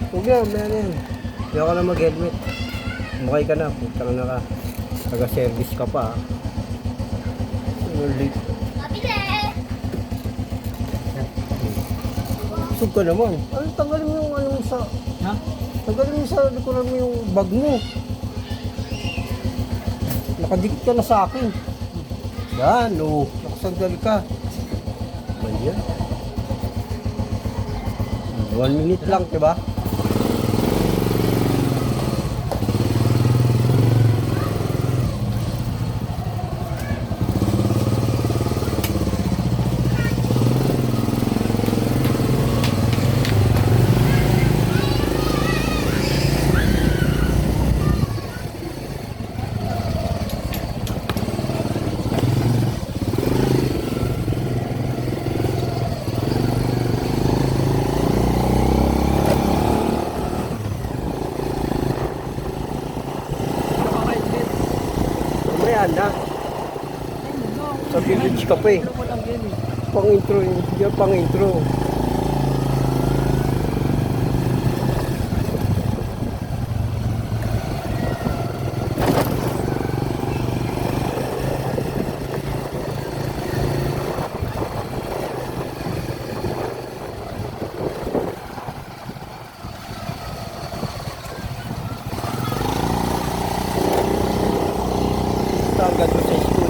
Huwag na, may ano yan. Hindi ako na mag-helmet. Makay ka na, putang na ka. Taga-service ka pa. Late. Sug ka naman. Ano, tanggalin mo yung ano sa... Ha? Tanggalin mo sa likuran mo yung bag mo. Nakadikit ka na sa akin. Yan, o. Nakasandal ka. Ba yan? 1 minute lang, diba? Yan na. Sa village ka pa eh. Pang intro yun. Yan pang intro. Hanggang doon sa school.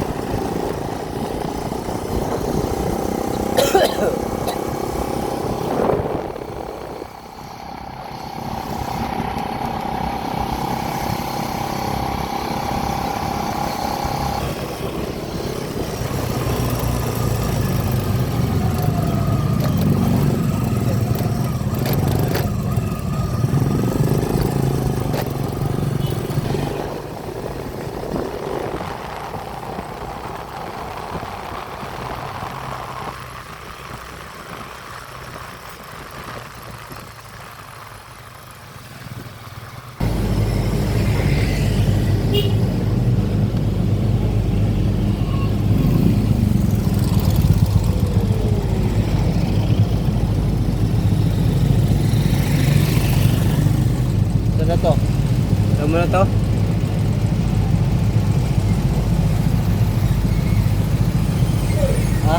Na to. Alam mo na to? Ha?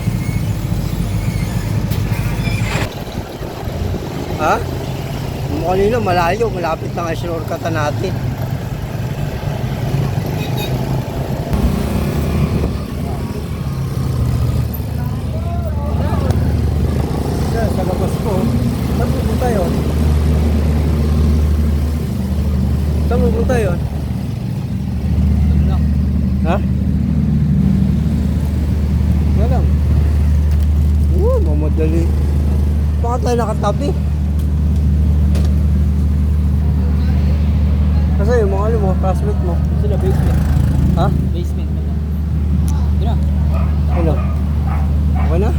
Ha? Yung kanina malayo, malapit na nga shortcut natin. Yan, sa labas ko. Saan pupunta yun? Saan pupunta yun? Ha? Wala lang. Mamadali. Baka tayo nakatabi. Kasi yung mga mo, classmate mo. Sila basement. Ha? Basement na lang. Yun na. Ano? Okay na?